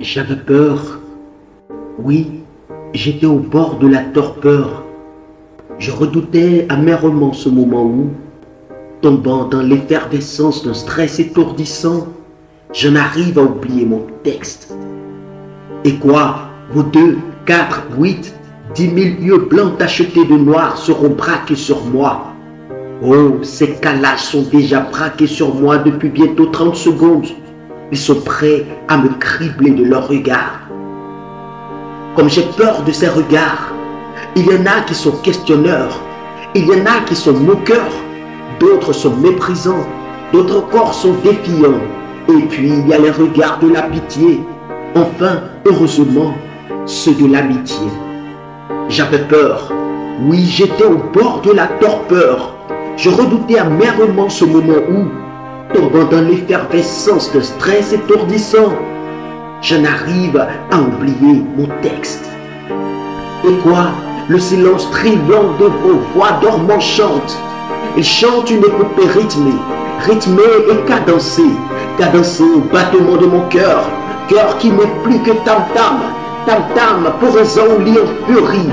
J'avais peur. Oui, j'étais au bord de la torpeur. Je redoutais amèrement ce moment où, tombant dans l'effervescence d'un stress étourdissant, j'en arrive à oublier mon texte. Et quoi, vos 2, 4, 8, 10 000 yeux blancs tachetés de noir seront braqués sur moi. Oh, ces calages sont déjà braqués sur moi depuis bientôt 30 secondes. Ils sont prêts à me cribler de leurs regards. Comme j'ai peur de ces regards, il y en a qui sont questionneurs, il y en a qui sont moqueurs, d'autres sont méprisants, d'autres encore sont défiants. Et puis il y a les regards de la pitié, enfin, heureusement, ceux de l'amitié. J'avais peur, oui, j'étais au bord de la torpeur. Je redoutais amèrement ce moment où, tombant dans l'effervescence de stress étourdissant, j'en arrive à oublier mon texte. Et quoi, le silence trillant de vos voix dormant chante. Il chante une épopée rythmée, rythmée et cadencée, cadencée au battement de mon cœur, cœur qui n'est plus que tam-tam, tam-tam pour un lit en furie.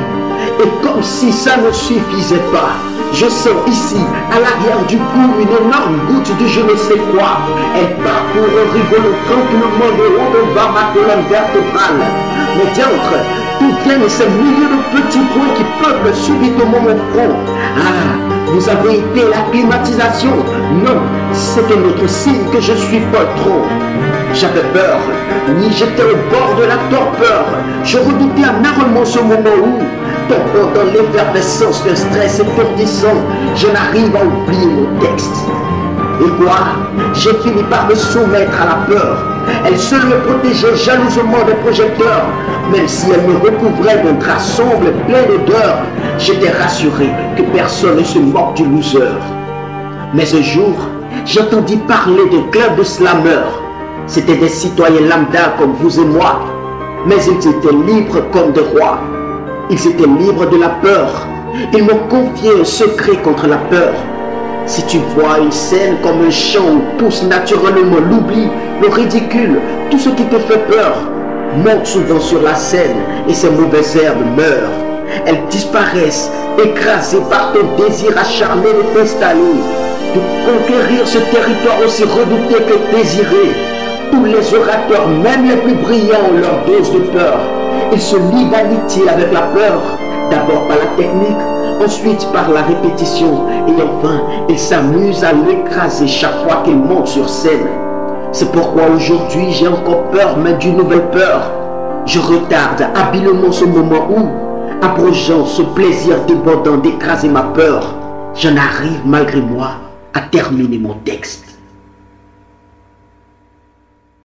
Et comme si ça ne suffisait pas, je sens ici, à l'arrière du cou, une énorme goutte de je ne sais quoi. Elle parcourt un rigolo tranquillement de haut en bas ma colonne vertébrale. Mais diantre, d'où viennent ces milliers de petits points qui peuplent subitement mon front? Ah, vous avez été la climatisation? Non, c'est un autre signe que je suis poltron. J'avais peur, oui, j'étais au bord de la torpeur. Je redoutais amèrement ce moment où, tombant dans l'effervescence d'un stress étourdissant, je n'arrive à oublier mon texte. Et quoi, j'ai fini par me soumettre à la peur. Elle seule me protégeait jalousement des projecteurs. Même si elle me recouvrait d'un drap sombre et plein d'odeur, j'étais rassuré que personne ne se moque du loser. Mais un jour, j'entendis parler d'un club de slameurs. C'étaient des citoyens lambda comme vous et moi, mais ils étaient libres comme des rois. Ils étaient libres de la peur. Ils m'ont confié un secret contre la peur. Si tu vois une scène comme un champ où pousse naturellement l'oubli, le ridicule, tout ce qui te fait peur, monte souvent sur la scène et ces mauvaises herbes meurent. Elles disparaissent, écrasées par ton désir acharné de t'installer, de conquérir ce territoire aussi redouté que désiré. Tous les orateurs, même les plus brillants, ont leur dose de peur. Ils se lient d'amitié avec la peur, d'abord par la technique, ensuite par la répétition, et enfin, ils s'amusent à l'écraser chaque fois qu'ils montent sur scène. C'est pourquoi aujourd'hui j'ai encore peur, mais d'une nouvelle peur. Je retarde habilement ce moment où, abrogeant ce plaisir débordant d'écraser ma peur, j'en arrive malgré moi à terminer mon texte.